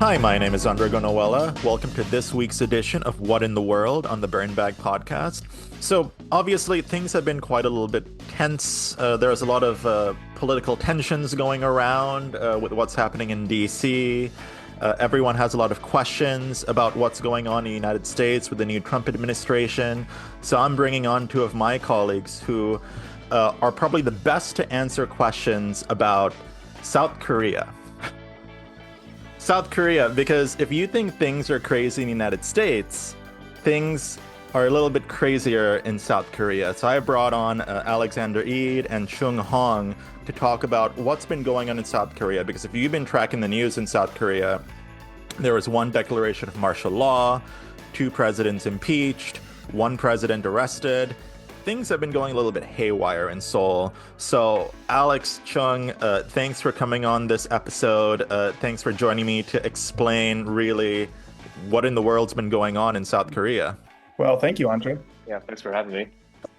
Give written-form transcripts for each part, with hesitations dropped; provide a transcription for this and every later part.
Hi, my name is Andrego Noella. Welcome to this week's edition of What in the World on the Burn Bag podcast. So, obviously, things have been quite a little bit tense. There's a lot of political tensions going around with what's happening in DC. Everyone has a lot of questions about what's going on in the United States with the new Trump administration. So, I'm bringing on two of my colleagues who are probably the best to answer questions about South Korea. South Korea, because if you think things are crazy in the United States, things are a little bit crazier in South Korea. So I brought on Alexander Eid and Choong Hong to talk about what's been going on in South Korea. Because if you've been tracking the news in South Korea, there was one declaration of martial law, two presidents impeached, one president arrested. Things have been going a little bit haywire in Seoul. So, Alex Chung, thanks for coming on this episode. Thanks for joining me to explain really what in the world's been going on in South Korea. Well, thank you, Andre. Yeah, thanks for having me.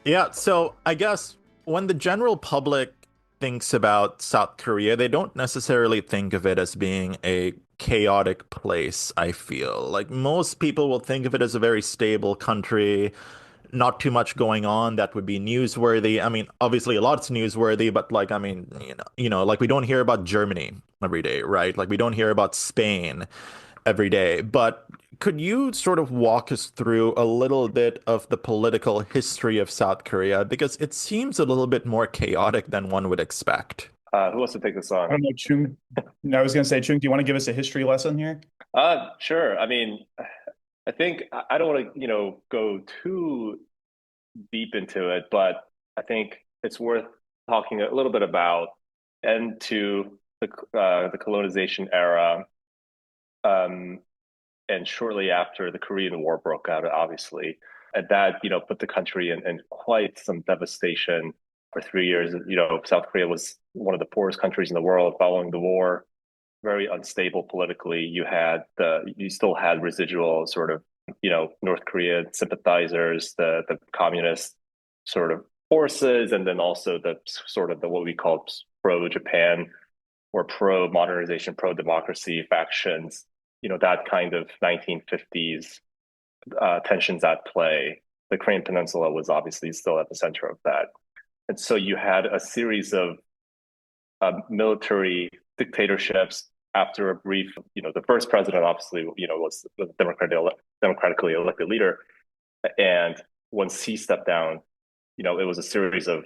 Yeah, so I guess when the general public thinks about South Korea, they don't necessarily think of it as being a chaotic place, I feel. Like most people will think of it as a very stable country, not too much going on that would be newsworthy. I mean, obviously a lot's newsworthy, but like, I mean, like we don't hear about Germany every day, right? Like we don't hear about Spain every day. But could you sort of walk us through a little bit of the political history of South Korea? Because it seems a little bit more chaotic than one would expect. Who wants to take this I on? don't know, Chung. I was going to say, Chung, do you want to give us a history lesson here? Sure. I mean, I think I don't want to, go too deep into it, but I think it's worth talking a little bit about end to the colonization era, um, and shortly after the Korean War broke out, obviously, and that put the country in quite some devastation for 3 years. South Korea was one of the poorest countries in the world following the war, very unstable politically. You still had residual sort of North Korean sympathizers, the communist sort of forces, and then also the sort of the what we call pro Japan or pro modernization, pro democracy factions. That kind of 1950s tensions at play. The Korean Peninsula was obviously still at the center of that, and so you had a series of military dictatorships after a brief, the first president obviously, was a democratically elected leader. And once he stepped down, it was a series of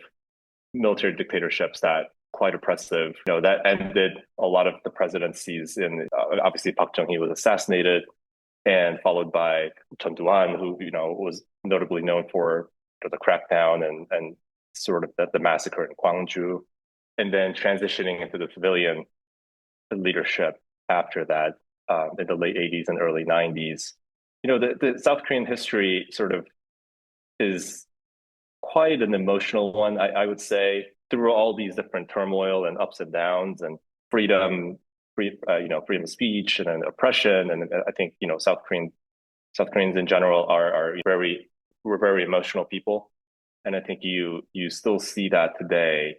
military dictatorships that quite oppressive, that ended a lot of the presidencies in, obviously Park Chung-hee was assassinated and followed by Chun Doo-han, who, was notably known for the crackdown and sort of the massacre in Gwangju, and then transitioning into the civilian leadership after that, in the late 80s and early 90s. The South Korean history sort of is quite an emotional one, I would say, through all these different turmoil and ups and downs and freedom of speech and then oppression. And I think, South Koreans in general we're very emotional people. And I think you still see that today,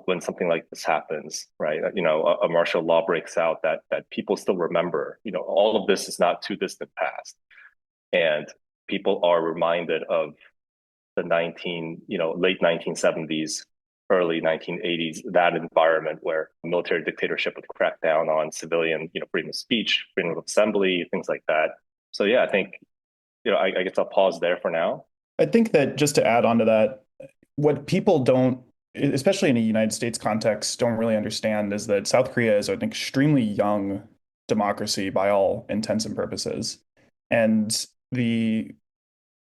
when something like this happens, right? A martial law breaks out that people still remember. All of this is not too distant past, and people are reminded of the late 1970s, early 1980s, that environment where military dictatorship would crack down on civilian, freedom of speech, freedom of assembly, things like that. So yeah, I think, I guess I'll pause there for now. I think that just to add on to that, what people don't, especially in a United States context, don't really understand is that South Korea is an extremely young democracy by all intents and purposes. And the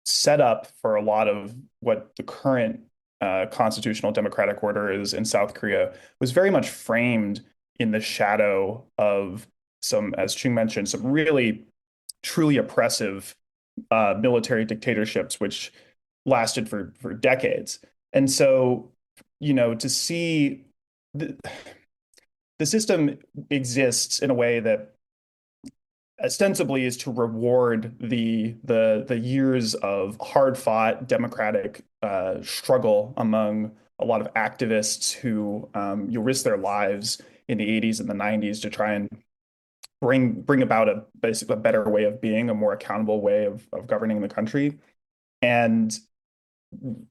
setup for a lot of what the current constitutional democratic order is in South Korea was very much framed in the shadow of some, as Chung mentioned, some really truly oppressive military dictatorships, which lasted for decades. And so, to see the system exists in a way that ostensibly is to reward the years of hard fought democratic struggle among a lot of activists who you risk their lives in the 80s and the 90s to try and bring about a basically a better way of being, a more accountable way of governing the country. And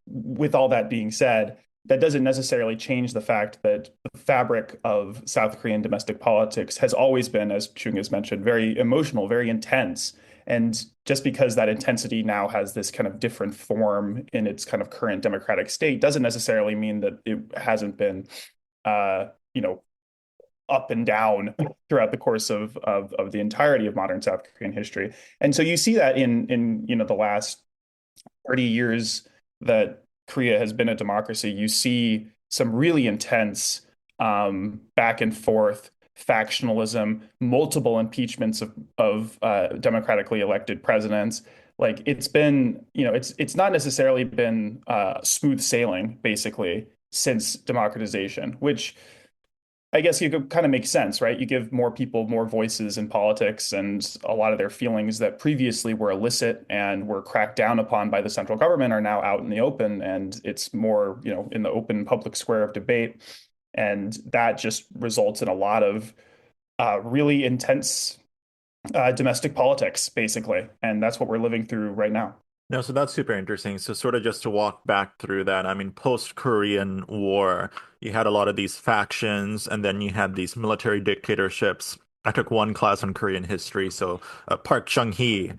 with all that being said, that doesn't necessarily change the fact that the fabric of South Korean domestic politics has always been, as Choong has mentioned, very emotional, very intense. And just because that intensity now has this kind of different form in its kind of current democratic state doesn't necessarily mean that it hasn't been, you know, up and down throughout the course of the entirety of modern South Korean history. And so you see that in the last 30 years that Korea has been a democracy, you see some really intense back and forth factionalism, multiple impeachments of democratically elected presidents. Like it's been, it's not necessarily been smooth sailing, basically, since democratization, which I guess you could kind of make sense, right? You give more people more voices in politics, and a lot of their feelings that previously were illicit and were cracked down upon by the central government are now out in the open, and it's more, in the open public square of debate. And that just results in a lot of really intense domestic politics, basically. And that's what we're living through right now. No, so that's super interesting. So sort of just to walk back through that, I mean, post-Korean War, you had a lot of these factions, and then you had these military dictatorships. I took one class on Korean history, so Park Chung-hee,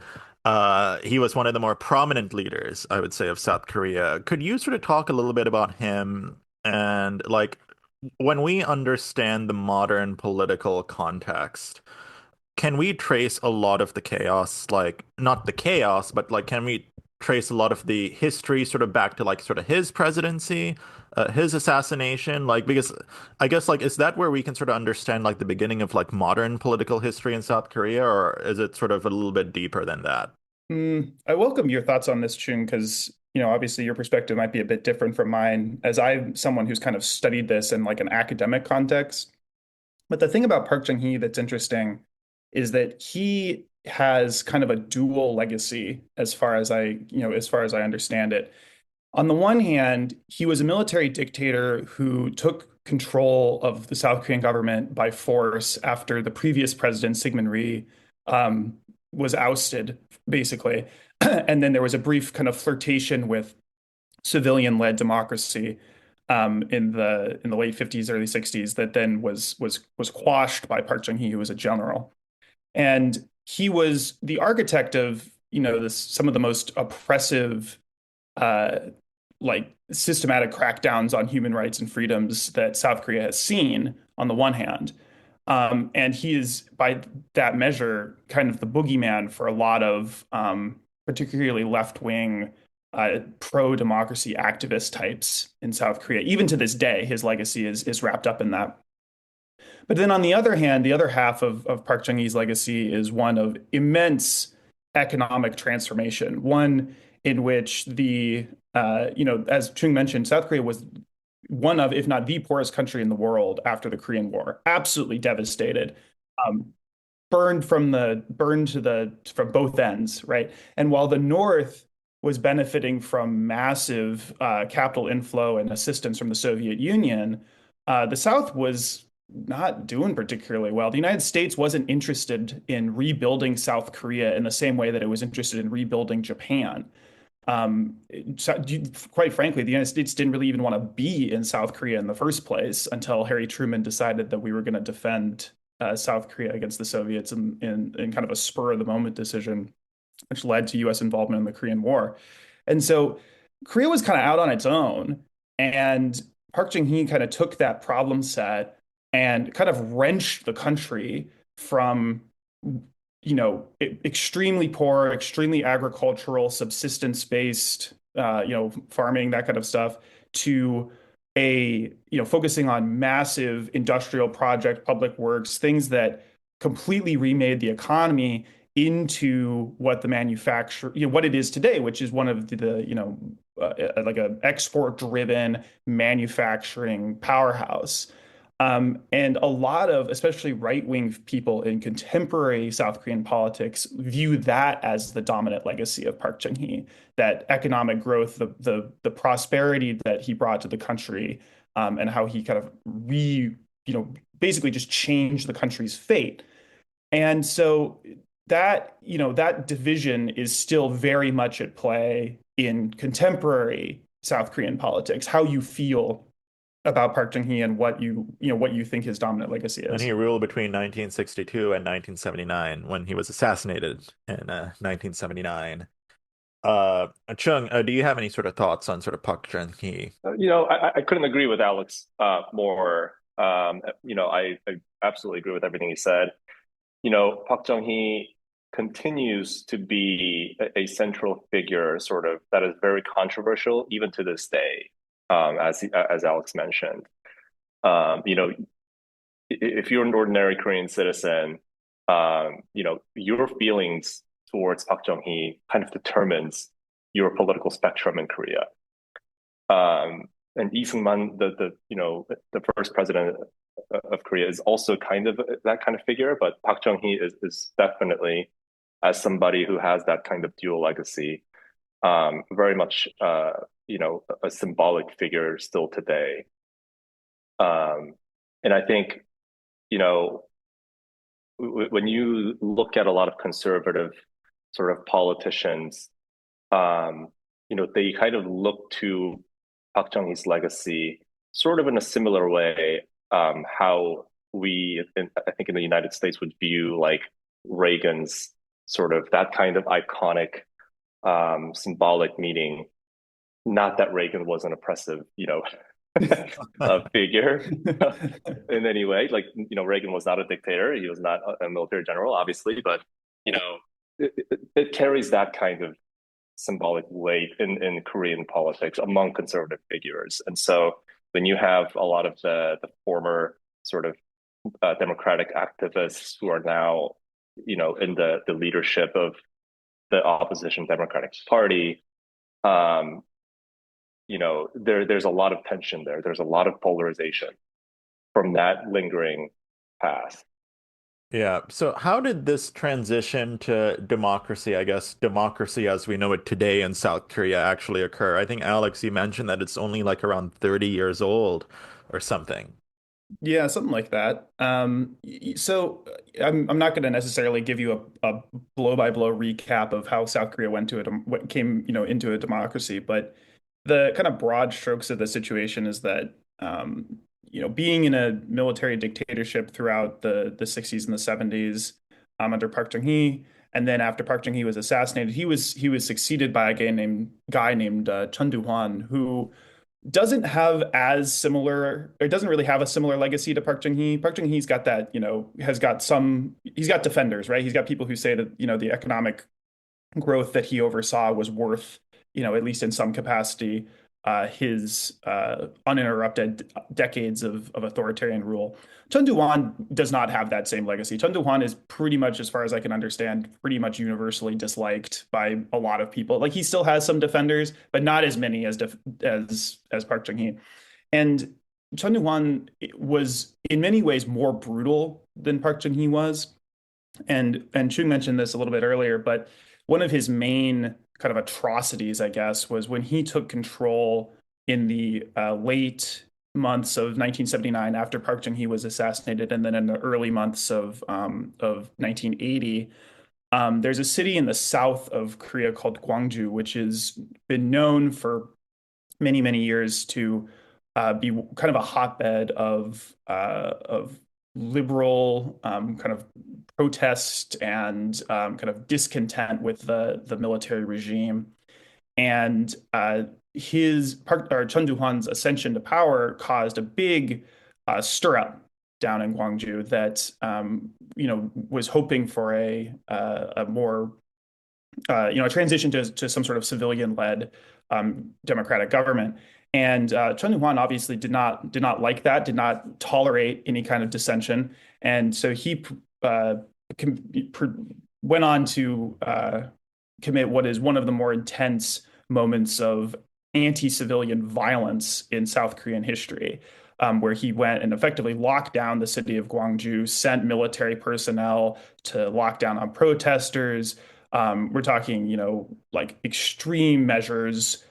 he was one of the more prominent leaders, I would say, of South Korea. Could you sort of talk a little bit about him and like when we understand the modern political context? Can we trace a lot of the chaos, like not the chaos, but like can we trace a lot of the history sort of back to like sort of his presidency, his assassination? Like because I guess like is that where we can sort of understand like the beginning of like modern political history in South Korea, or is it sort of a little bit deeper than that? I welcome your thoughts on this, Choong, because obviously your perspective might be a bit different from mine, as I'm someone who's kind of studied this in like an academic context. But the thing about Park Chung-hee that's interesting is that he has kind of a dual legacy as far as I understand it. On the one hand, he was a military dictator who took control of the South Korean government by force after the previous president, Syngman Rhee, um, was ousted, basically. And then there was a brief kind of flirtation with civilian-led democracy in the late 50s, early 60s that then was quashed by Park Chung-hee, who was a general. And he was the architect of, some of the most oppressive, uh, like systematic crackdowns on human rights and freedoms that South Korea has seen on the one hand. And he is, by that measure, kind of the boogeyman for a lot of particularly left-wing pro-democracy activist types in South Korea. Even to this day, his legacy is wrapped up in that. But then on the other hand, the other half of Park Chung-hee's legacy is one of immense economic transformation, one in which as Chung mentioned, South Korea was one of, if not the poorest country in the world after the Korean War, absolutely devastated, um, from both ends, right? And while the North was benefiting from massive capital inflow and assistance from the Soviet Union, the South was not doing particularly well. The United States wasn't interested in rebuilding South Korea in the same way that it was interested in rebuilding Japan. So, quite frankly, the United States didn't really even want to be in South Korea in the first place until Harry Truman decided that we were going to defend South Korea against the Soviets in kind of a spur of the moment decision, which led to US involvement in the Korean War. And so Korea was kind of out on its own. And Park Chung-hee kind of took that problem set and kind of wrenched the country from extremely poor, extremely agricultural, subsistence-based, farming, that kind of stuff, to focusing on massive industrial project, public works, things that completely remade the economy into what the manufacture, what it is today, which is one of like a export-driven manufacturing powerhouse. And a lot of, especially right-wing people in contemporary South Korean politics, view that as the dominant legacy of Park Chung-hee, that economic growth, the prosperity that he brought to the country, and how he kind of basically just changed the country's fate. And so that, that division is still very much at play in contemporary South Korean politics, how you feel about Park Chung-hee and what you think his dominant legacy And is. he ruled between 1962 and 1979 when he was assassinated in 1979. Chung, do you have any sort of thoughts on sort of Park Chung-hee? I couldn't agree with Alex more. I absolutely agree with everything he said. Park Chung-hee continues to be a central figure, sort of, that is very controversial even to this day, as Alex mentioned. You know, if you're an ordinary Korean citizen, your feelings towards Park Chung-hee kind of determines your political spectrum in Korea. And Lee Seung-man, the first president of Korea, is also kind of that kind of figure, but Park Chung-hee is definitely, as somebody who has that kind of dual legacy, very much a symbolic figure still today. And I think you know when you look at a lot of conservative sort of politicians, they kind of look to Park Chung-hee's legacy sort of in a similar way, how I think in the United States would view like Reagan's sort of that kind of iconic, symbolic meaning. Not that Reagan was an oppressive, figure in any way. Like, Reagan was not a dictator. He was not a military general, obviously, but, you know, it carries that kind of symbolic weight in Korean politics among conservative figures. And so when you have a lot of the former sort of democratic activists who are now, in the leadership of the opposition Democratic Party, there's a lot of tension there. There's a lot of polarization from that lingering past. Yeah. So how did this transition to democracy, I guess, democracy as we know it today in South Korea actually occur? I think, Alex, you mentioned that it's only like around 30 years old or something. Yeah, something like that. So I'm not going to necessarily give you a blow by blow recap of how South Korea went to it, what came, into a democracy, but the kind of broad strokes of the situation is that, being in a military dictatorship throughout the 60s and the 70s, under Park Chung-hee, and then after Park Chung-hee was assassinated, he was succeeded by a guy named Chun Doo-hwan, who doesn't have as similar, or doesn't really have a similar legacy to Park Chung-hee. Park Chung-hee's got that, he's got defenders, right? He's got people who say that, the economic growth that he oversaw was worth, at least in some capacity, his uninterrupted decades of authoritarian rule. Chun Doo-hwan does not have that same legacy. Chun Doo-hwan is pretty much, as far as I can understand, pretty much universally disliked by a lot of people. Like, he still has some defenders, but not as many as Park Chung-hee. And Chun Doo-hwan was in many ways more brutal than Park Chung-hee was. And Choong mentioned this a little bit earlier, but one of his main kind of atrocities, I guess, was when he took control in the late months of 1979 after Park Chung-hee was assassinated, and then in the early months of 1980. There's a city in the south of Korea called Gwangju, which has been known for many, many years to be kind of a hotbed of liberal kind of protest and kind of discontent with the military regime. And his Park or Chun Doo-hwan's ascension to power caused a big stir up down in Gwangju that was hoping for a more a transition to some sort of civilian-led democratic government. And Chun Doo-hwan obviously did not like that, did not tolerate any kind of dissension, and so he went on to commit what is one of the more intense moments of anti-civilian violence in South Korean history, where he went and effectively locked down the city of Gwangju, sent military personnel to lock down on protesters. We're talking, like extreme measures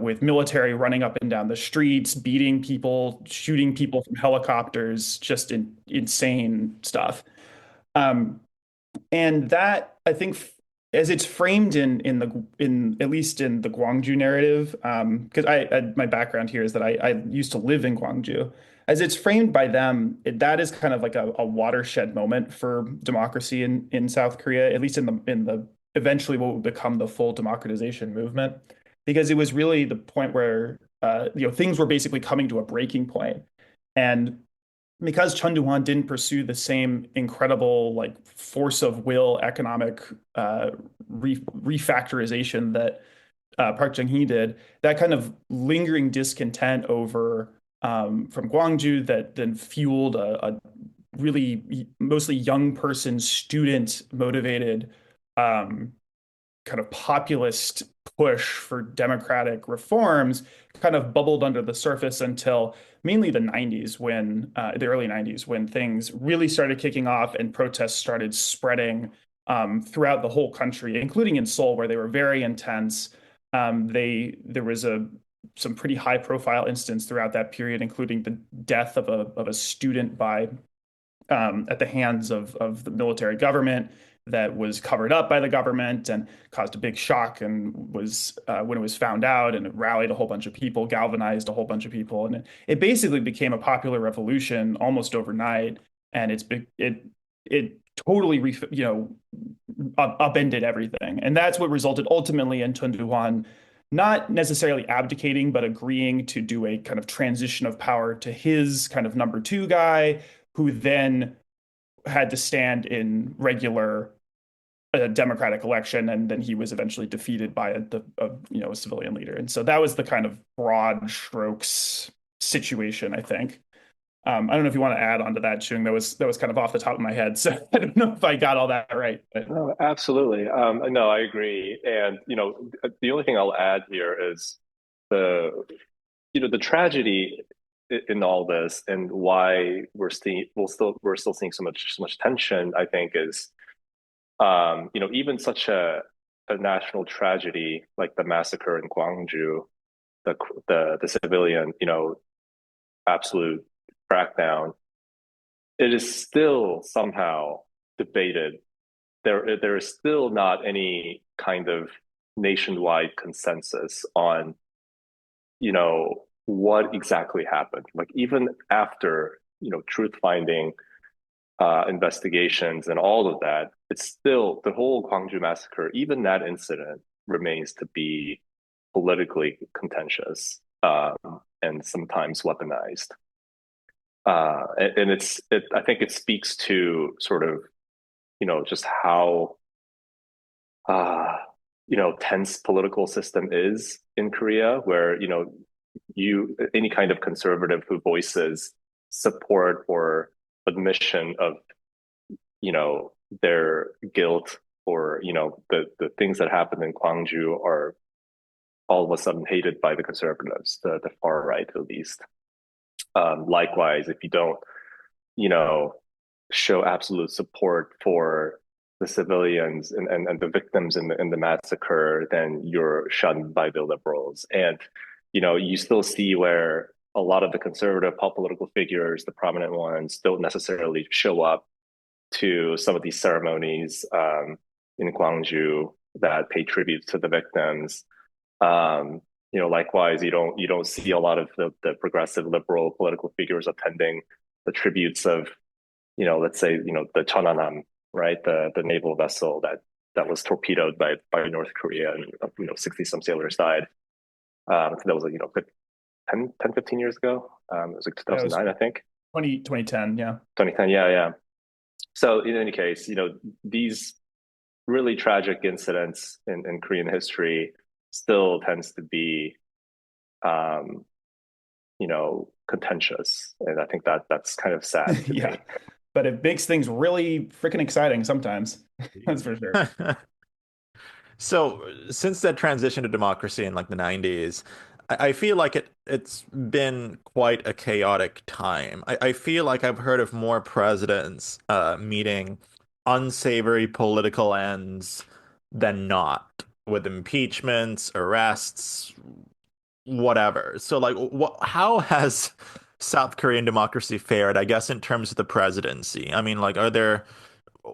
with military running up and down the streets, beating people, shooting people from helicopters, just insane stuff. And that, I think, as it's framed in at least in the Gwangju narrative, because my background here is that I used to live in Gwangju. As it's framed by them, that is kind of like a watershed moment for democracy in South Korea, at least in the eventually what would become the full democratization movement, because it was really the point where things were basically coming to a breaking point. And because Chun Doo-hwan didn't pursue the same incredible like force of will economic refactorization that Park Chung-hee did, that kind of lingering discontent over from Gwangju that then fueled a really mostly young person, student motivated um, kind of populist push for democratic reforms kind of bubbled under the surface until mainly the early 90s, when things really started kicking off and protests started spreading throughout the whole country, including in Seoul, where they were very intense. There was some pretty high profile incidents throughout that period, including the death of a student by at the hands of the military government that was covered up by the government and caused a big shock and was when it was found out, and it rallied a whole bunch of people, galvanized a whole bunch of people, and it basically became a popular revolution almost overnight. And it totally upended everything, and that's what resulted ultimately in Chun Doo-hwan not necessarily abdicating, but agreeing to do a kind of transition of power to his kind of number two guy, who then had to stand in regular democratic election, and then he was eventually defeated by a civilian leader. And so that was the kind of broad strokes situation, I think. I don't know if you want to add on to that, Choong. That was kind of off the top of my head, so I don't know if I got all that right. But No, absolutely. No, I agree. And, the only thing I'll add here is the, the tragedy in all this, and why we're still seeing so much tension, I think, is, even such a national tragedy like the massacre in Gwangju, the civilian, absolute crackdown, it is still somehow debated. There is still not any kind of nationwide consensus on, what exactly happened. Like, even after, truth finding investigations and all of that, it's still the whole Gwangju massacre, even that incident remains to be politically contentious, and sometimes weaponized. And I think it speaks to sort of, just how, uh, tense political system is in Korea, where, any kind of conservative who voices support or admission of, their guilt, or, the things that happened in Gwangju are all of a sudden hated by the conservatives, the far right at least. Likewise, if you don't, you know, show absolute support for the civilians and the victims in the massacre, then you're shunned by the liberals. And, you still see where a lot of the conservative political figures, the prominent ones, don't necessarily show up to some of these ceremonies in Gwangju that pay tribute to the victims. Likewise, you don't see a lot of the progressive liberal political figures attending the tributes of, let's say, the Cheonanam, right, the naval vessel that was torpedoed by North Korea, and 60 some sailors died. That was like, 15 years ago. It was like yeah, it was 2009, I think. 2010, yeah. 2010, yeah, yeah. So in any case, these really tragic incidents in Korean history still tends to be, um, contentious, and I think that's kind of sad to Yeah. me. But it makes things really freaking exciting sometimes. That's for sure. So, since that transition to democracy in like the 90s, I feel like it's been quite a chaotic time. I feel like I've heard of more presidents meeting unsavory political ends than not, with impeachments, arrests, whatever. So, like, how has South Korean democracy fared, I guess, in terms of the presidency? I mean, like, are there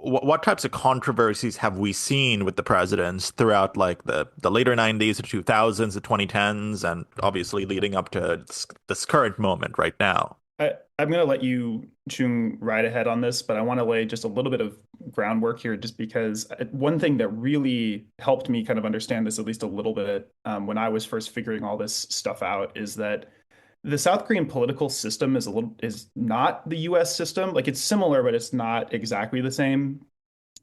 what types of controversies have we seen with the presidents throughout like the later 90s, the 2000s, the 2010s, and obviously leading up to this current moment right now? I'm going to let you, Choong, ride ahead on this, but I want to lay just a little bit of groundwork here, just because one thing that really helped me kind of understand this at least a little bit when I was first figuring all this stuff out is that the South Korean political system is not the US system. Like it's similar, but it's not exactly the same.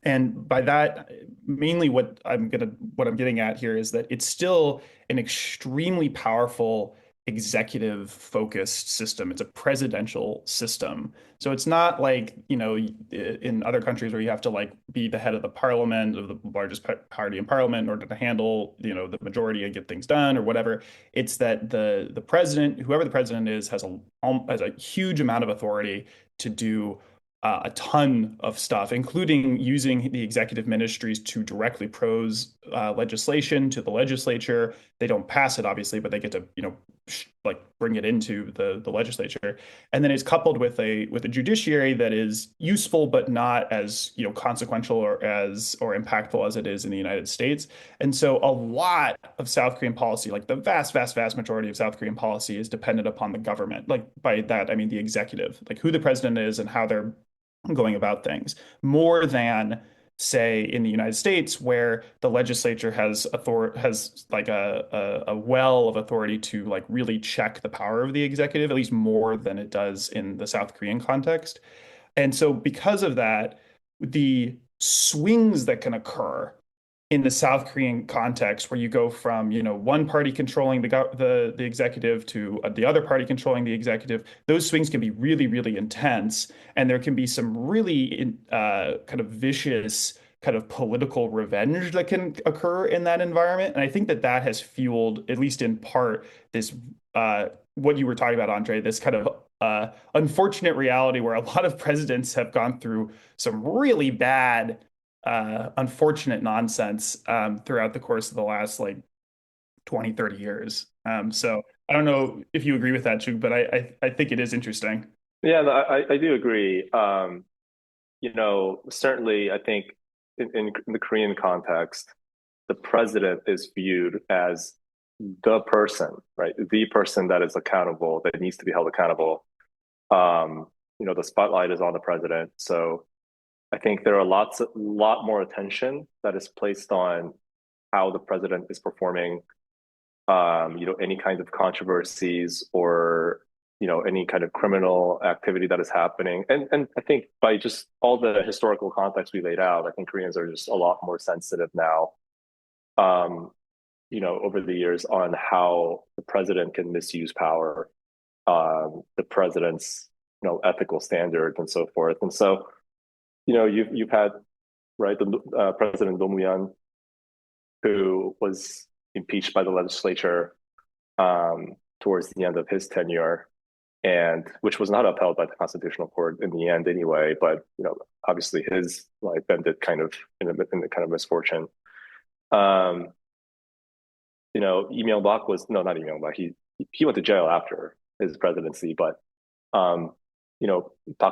And by that, mainly what I'm getting at here is that it's still an extremely powerful executive focused system. It's a presidential system. So it's not like, in other countries where you have to like be the head of the parliament of the largest party in parliament in order to handle, the majority and get things done or whatever. It's that the president, whoever the president is, has a huge amount of authority to do a ton of stuff, including using the executive ministries to directly propose legislation to the legislature. They don't pass it, obviously, but they get to, like bring it into the legislature. And then it's coupled with a judiciary that is useful, but not as, consequential or impactful as it is in the United States. And so a lot of South Korean policy, like the vast, vast, vast majority of South Korean policy is dependent upon the government. Like by that, I mean the executive, like who the president is and how they're going about things more than say in the United States where the legislature has like a well of authority to like really check the power of the executive, at least more than it does in the South Korean context. And so because of that, the swings that can occur in the South Korean context, where you go from, one party controlling the executive to the other party controlling the executive, those swings can be really, really intense, and there can be some really kind of vicious kind of political revenge that can occur in that environment. And I think that that has fueled, at least in part, this what you were talking about, Andre, this kind of unfortunate reality where a lot of presidents have gone through some really bad unfortunate nonsense throughout the course of the last like 20, 30 years. So I don't know if you agree with that, Chug, but I think it is interesting. Yeah, no, I do agree. Certainly, I think in the Korean context, the president is viewed as the person, right? The person that is accountable, that needs to be held accountable. The spotlight is on the president. So I think there are lot more attention that is placed on how the president is performing, any kind of controversies or, any kind of criminal activity that is happening. And I think by just all the historical context we laid out, I think Koreans are just a lot more sensitive now, over the years on how the president can misuse power, the president's, ethical standards and so forth. And so, you've had, right, the President Nomuyan, who was impeached by the legislature towards the end of his tenure, and which was not upheld by the Constitutional Court in the end anyway. But obviously his life ended kind of in the kind of misfortune. Lee Myung-bak was no, not Lee Myung-bak. He went to jail after his presidency, but Park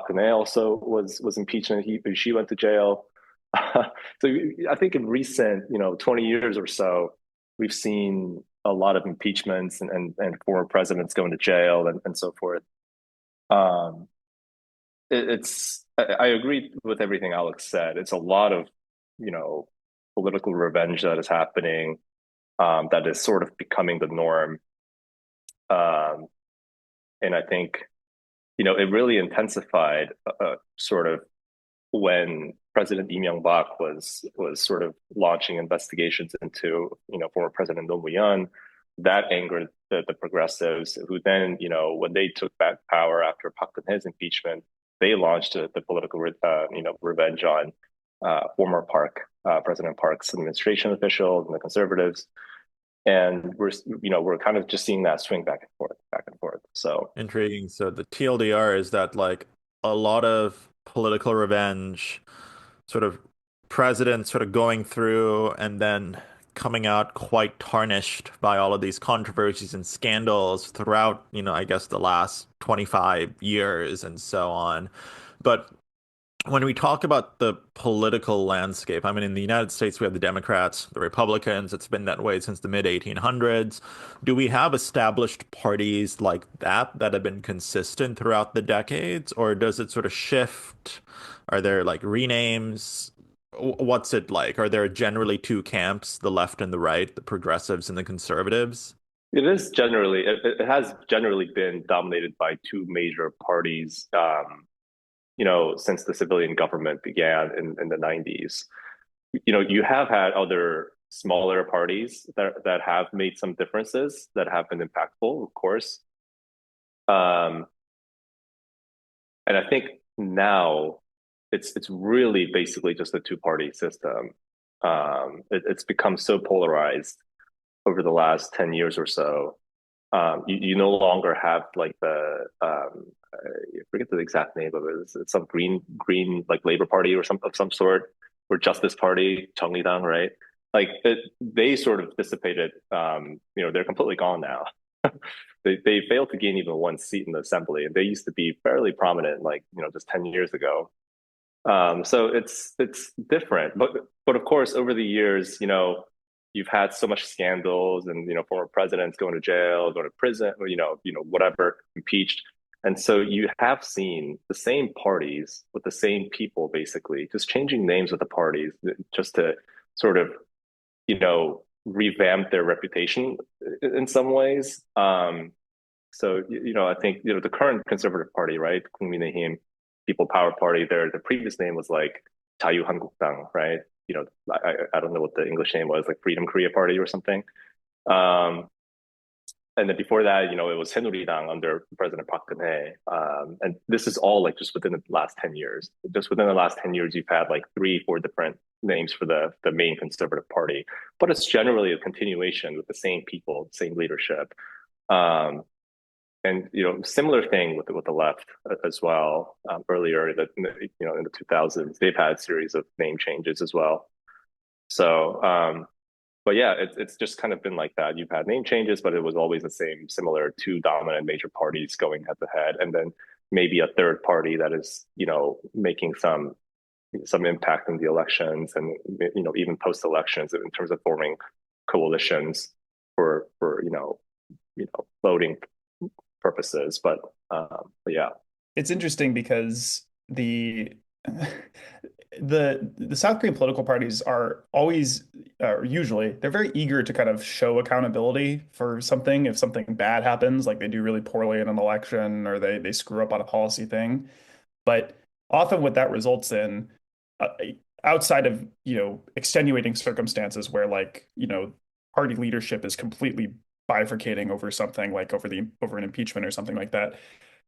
Geun-hye also was impeached and she went to jail. So I think in recent, 20 years or so, we've seen a lot of impeachments and former presidents going to jail and so forth. Um, I agree with everything Alex said. It's a lot of, political revenge that is happening, that is sort of becoming the norm. Um, and I think, it really intensified sort of when President Lee Myung-bak was sort of launching investigations into, former President Roh Moo-hyun. That angered the progressives, who then, when they took back power after Park Geun-hye's impeachment, they launched the political, revenge on former President Park's administration officials and the conservatives. And we're kind of just seeing that swing back and forth, back and forth. So Intriguing. So the TLDR is that like a lot of political revenge, sort of presidents sort of going through and then coming out quite tarnished by all of these controversies and scandals throughout, I guess the last 25 years and so on. But when we talk about the political landscape, I mean, in the United States, we have the Democrats, the Republicans. It's been that way since the mid 1800s. Do we have established parties like that have been consistent throughout the decades, or does it sort of shift? Are there like renames? What's it like? Are there generally two camps, the left and the right, the progressives and the conservatives? It has generally been dominated by two major parties, since the civilian government began in the 90s. You have had other smaller parties that have made some differences that have been impactful, of course. Um, and I think now it's really basically just a two-party system. It's become so polarized over the last 10 years or so. You no longer have like I forget the exact name of it. It's some green like Labor Party or some of some sort, or Justice Party, Cheong, right? They sort of dissipated. They're completely gone now. They failed to gain even one seat in the assembly, and they used to be fairly prominent, like just 10 years ago. So it's different, but of course, over the years, you've had so much scandals, and former presidents going to jail, going to prison, or whatever, impeached, and so you have seen the same parties with the same people, basically, just changing names of the parties just to sort of revamp their reputation in some ways. So I think the current Conservative Party, right, 국민의힘, People Power Party. The previous name was like 자유한국당, right? I don't know what the English name was, like Freedom Korea Party or something. Um, and then before that, it was 새누리당 under President Park Geun-hye. And this is all like just within the last 10 years. Just within the last 10 years, you've had like three, four different names for the main Conservative Party. But it's generally a continuation with the same people, same leadership. Um, and similar thing with the left as well. Earlier, that in the 2000s, they've had a series of name changes as well. So, but yeah, it's just kind of been like that. You've had name changes, but it was always the same, similar two dominant major parties going head to head, and then maybe a third party that is making some impact in the elections, and even post elections in terms of forming coalitions for voting purposes. But yeah, It's interesting because the South Korean political parties are always, usually, they're very eager to kind of show accountability for something. If something bad happens, like they do really poorly in an election or they screw up on a policy thing. But often what that results in, uh, outside of, extenuating circumstances where like, party leadership is completely bifurcating over something like over an impeachment or something like that.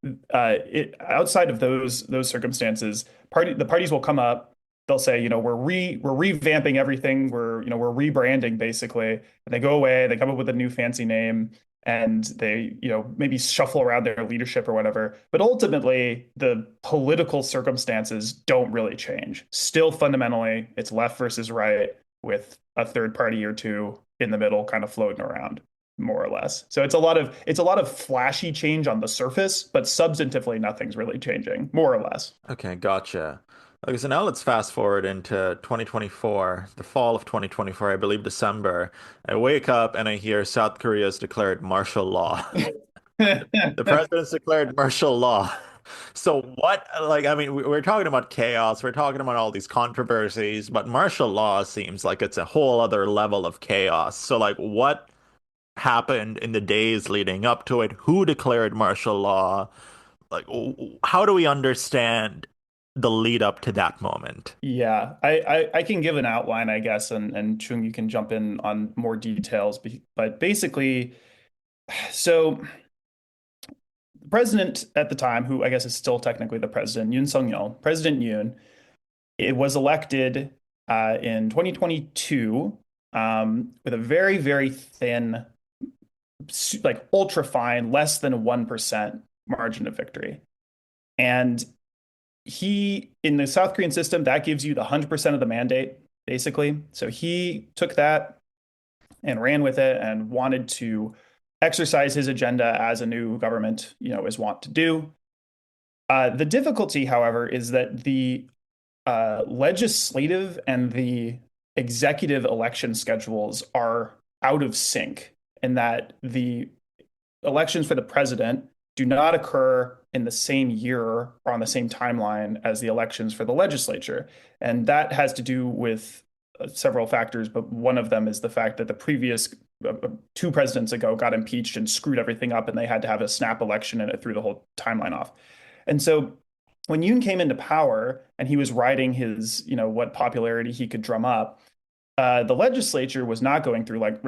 It outside of those circumstances, the parties will come up. They'll say, we're revamping everything. We're rebranding basically. And they go away. They come up with a new fancy name, and they maybe shuffle around their leadership or whatever. But ultimately, the political circumstances don't really change. Still, fundamentally, it's left versus right with a third party or two in the middle, kind of floating around, more or less. So it's a lot of flashy change on the surface, but substantively nothing's really changing, more or less. Okay, gotcha. Okay, so now let's fast forward into 2024, the fall of 2024, I believe December. I wake up and I hear South Korea's declared martial law. The president's declared martial law. So what, like, I mean, we're talking about chaos, we're talking about all these controversies, but martial law seems like it's a whole other level of chaos. So, like, what happened in the days leading up to it? Who declared martial law? Like, how do we understand the lead up to that moment? Yeah, I can give an outline, I guess, and Choong, you can jump in on more details. But basically, so the president at the time, who I guess is still technically the president, Yoon Suk Yeol, President Yoon, it was elected in 2022 with a very, very thin, like ultra fine, less than 1% margin of victory. And in the South Korean system, that gives you the 100% of the mandate, basically. So he took that and ran with it and wanted to exercise his agenda as a new government, is wont to do. The difficulty, however, is that the legislative and the executive election schedules are out of sync, in that the elections for the president do not occur in the same year or on the same timeline as the elections for the legislature. And that has to do with several factors, but one of them is the fact that the previous two presidents ago got impeached and screwed everything up, and they had to have a snap election and it threw the whole timeline off. And so when Yoon came into power and he was riding his, what popularity he could drum up, the legislature was not going through like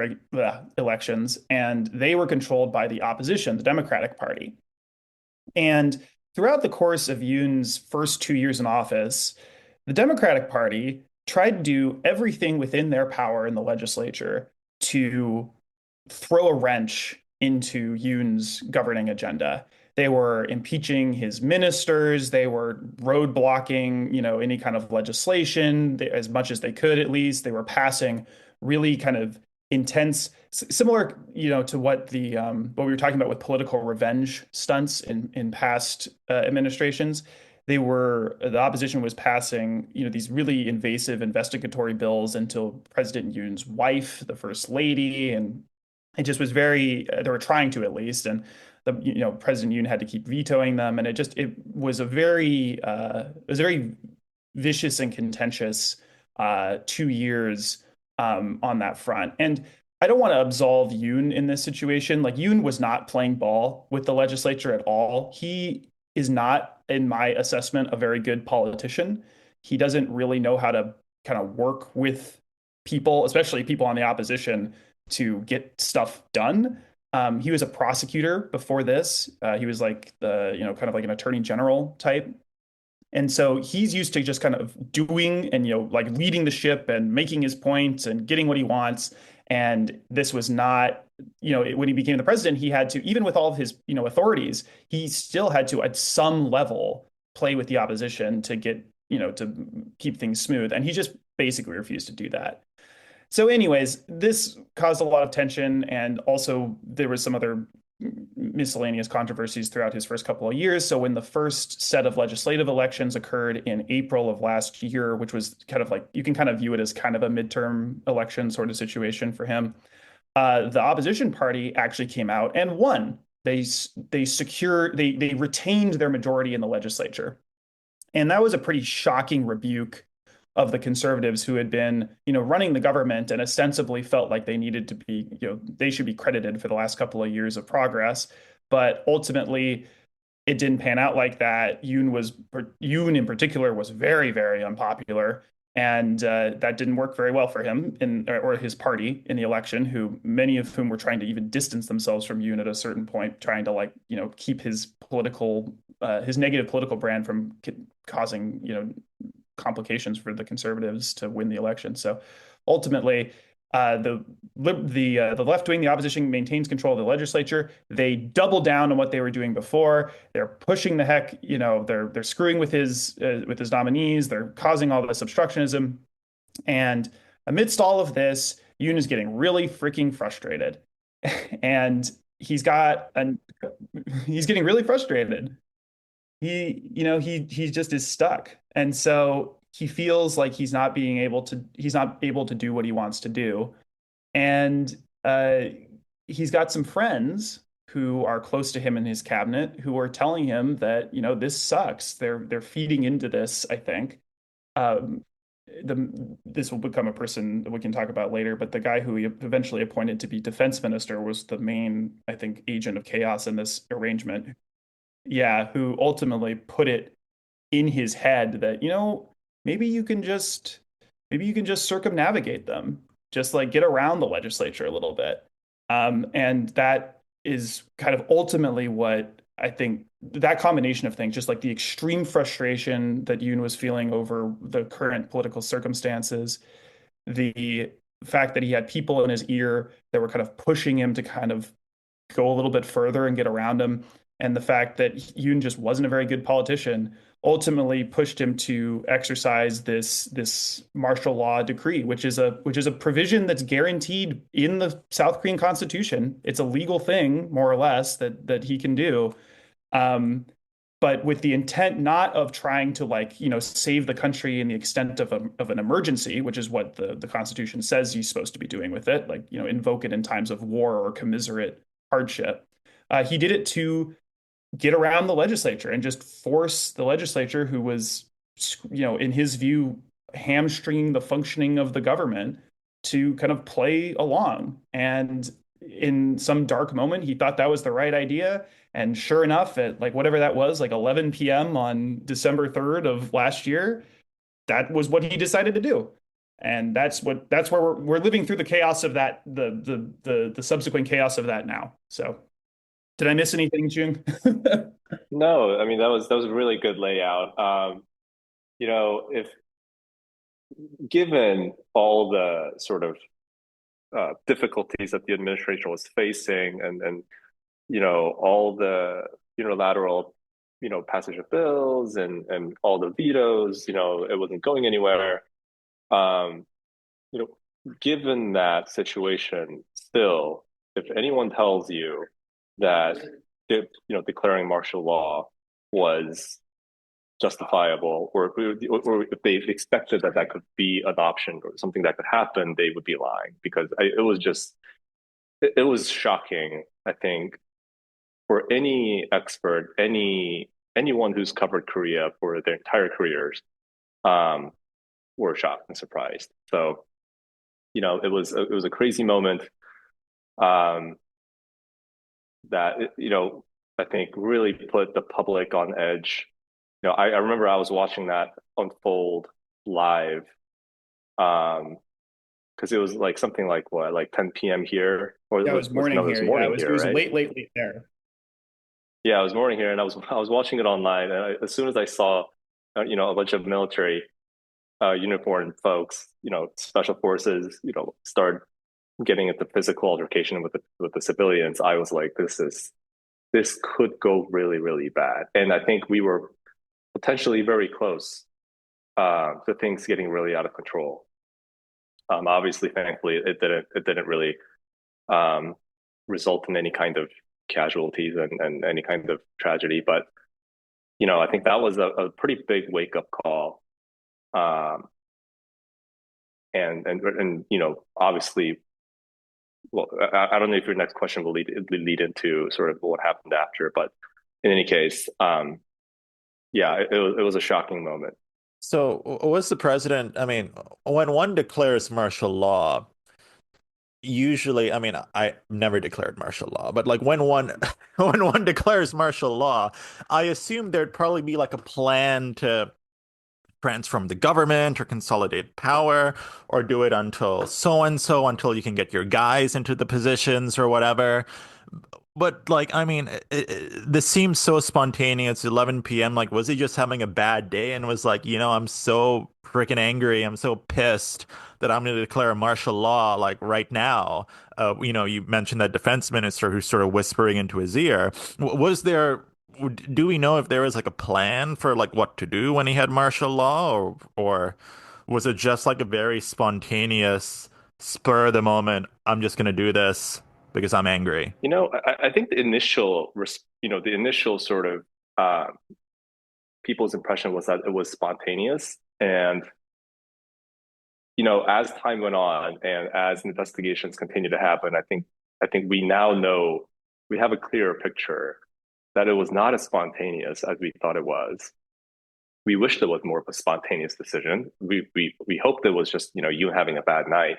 elections, and they were controlled by the opposition, the Democratic Party. And throughout the course of Yoon's first 2 years in office, the Democratic Party tried to do everything within their power in the legislature to throw a wrench into Yoon's governing agenda. They were impeaching his ministers. They were roadblocking, any kind of legislation as much as they could, at least. They were passing really kind of intense, similar, to what we were talking about with political revenge stunts in past administrations. The opposition was passing, these really invasive investigatory bills into President Yoon's wife, the first lady, and it just was they were trying to, at least, and President Yoon had to keep vetoing them, and it was a very vicious and contentious 2 years on that front. And I don't want to absolve Yoon in this situation. Like, Yoon was not playing ball with the legislature at all. He is not, in my assessment, a very good politician. He doesn't really know how to kind of work with people, especially people on the opposition, to get stuff done. He was a prosecutor before this. He was like kind of like an attorney general type. And so he's used to just kind of doing and, like leading the ship and making his points and getting what he wants. And this was not, when he became the president, he had to, even with all of his, authorities, he still had to, at some level, play with the opposition to get, to keep things smooth. And he just basically refused to do that. So anyways, this caused a lot of tension, and also there was some other miscellaneous controversies throughout his first couple of years. So when the first set of legislative elections occurred in April of last year, which was kind of like, you can kind of view it as kind of a midterm election sort of situation for him, the opposition party actually came out and won. They retained their majority in the legislature. And that was a pretty shocking rebuke of the conservatives, who had been, running the government and ostensibly felt like they needed to be, they should be credited for the last couple of years of progress. But ultimately, it didn't pan out like that. Yoon in particular was very, very unpopular, and that didn't work very well for him or his party in the election. Many of whom were trying to even distance themselves from Yoon at a certain point, trying to keep his negative political brand from causing complications for the conservatives to win the election. So ultimately, the left wing, the opposition, maintains control of the legislature. They double down on what they were doing before. They're pushing the heck, they're screwing with his nominees. They're causing all this obstructionism. And amidst all of this, Yoon is getting really freaking frustrated, and he's getting really frustrated. He just is stuck. And so he feels like he's not able to do what he wants to do. And he's got some friends who are close to him in his cabinet who are telling him that, this sucks. They're feeding into this, I think. This will become a person that we can talk about later, but the guy who he eventually appointed to be defense minister was the main, I think, agent of chaos in this arrangement. Yeah, who ultimately put it in his head that, maybe you can just circumnavigate them, just like get around the legislature a little bit. And that is kind of ultimately what I think, that combination of things, just like the extreme frustration that Yoon was feeling over the current political circumstances, the fact that he had people in his ear that were kind of pushing him to kind of go a little bit further and get around him, and the fact that Yoon just wasn't a very good politician, ultimately pushed him to exercise this martial law decree, which is a provision that's guaranteed in the South Korean constitution. It's a legal thing, more or less, that he can do. but with the intent not of trying to save the country in the extent of an emergency, which is what the Constitution says he's supposed to be doing with it, invoke it in times of war or commiserate hardship. He did it to get around the legislature and just force the legislature, who was, in his view, hamstringing the functioning of the government, to kind of play along. And in some dark moment, he thought that was the right idea. And sure enough, at whatever that was, 11 p.m. on December 3rd of last year, that was what he decided to do. And that's where we're living through the chaos of that, the subsequent chaos of that now. So did I miss anything, Choong? No, I mean that was a really good layout. If given all the sort of difficulties that the administration was facing, and all the unilateral passage of bills and all the vetoes, it wasn't going anywhere. Um, you know, Given that situation, still, if anyone tells you that declaring martial law was justifiable, or if they expected that could be an option or something that could happen, they would be lying, because it was shocking, I think, for any expert, anyone who's covered Korea for their entire careers, um, were shocked and surprised. So, it was a crazy moment, um, that I think really put the public on edge. I remember I was watching that unfold live, because it was like something like what, like 10 p.m. here, or Yeah, it was morning no, it was here. Yeah, morning it here, was right? late there. Yeah, it was morning here, and I was watching it online, and as soon as I saw, a bunch of military, uniformed folks, special forces, start getting into physical altercation with the civilians, I was like, this could go really, really bad. And I think we were potentially very close, to things getting really out of control. Obviously, thankfully, it didn't really, um, result in any kind of casualties and any kind of tragedy. But I think that was a pretty big wake up call. Um, and obviously, well, I don't know if your next question will lead into sort of what happened after, but in any case, yeah, it was a shocking moment. So was the president, I mean, when one declares martial law, usually, I mean, I never declared martial law, but like when one when one declares martial law, I assume there'd probably be like a plan to transform the government or consolidate power or do it until so and so, until you can get your guys into the positions or whatever. But like, I mean, this seems so spontaneous. 11 p.m. Like, was he just having a bad day and was like, I'm so freaking angry. I'm so pissed that I'm going to declare martial law like right now. You mentioned that defense minister who's sort of whispering into his ear. Was there? Do we know if there was like a plan for like what to do when he had martial law, or was it just like a very spontaneous, spur of the moment? I'm just going to do this because I'm angry. I think the initial sort of, uh, people's impression was that it was spontaneous, and as time went on and as investigations continue to happen, I think we now know, we have a clearer picture that it was not as spontaneous as we thought it was. We wished it was more of a spontaneous decision. We hoped it was just you having a bad night,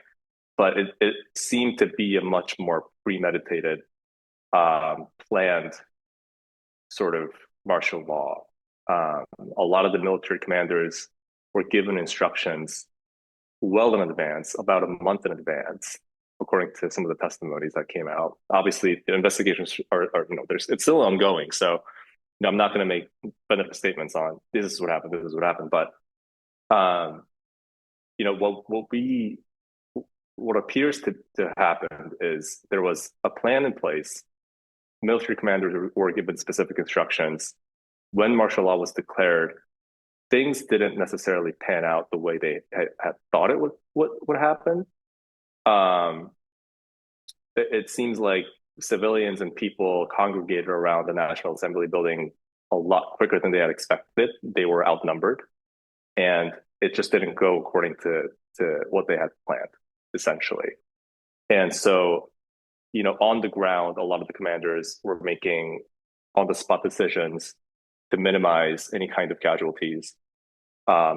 but it seemed to be a much more premeditated, planned sort of martial law. Um, a lot of the military commanders were given instructions well in advance, about a month in advance, according to some of the testimonies that came out. Obviously, the investigations are it's still ongoing. So, I'm not going to make benefit statements on this is what happened, this is what happened. But, um, what appears to happen is there was a plan in place. Military commanders were given specific instructions. When martial law was declared, things didn't necessarily pan out the way they had thought it would happen. Um, it seems like civilians and people congregated around the National Assembly building a lot quicker than they had expected. They were outnumbered, and it just didn't go according to what they had planned, essentially. And so, on the ground, a lot of the commanders were making on the spot decisions to minimize any kind of casualties,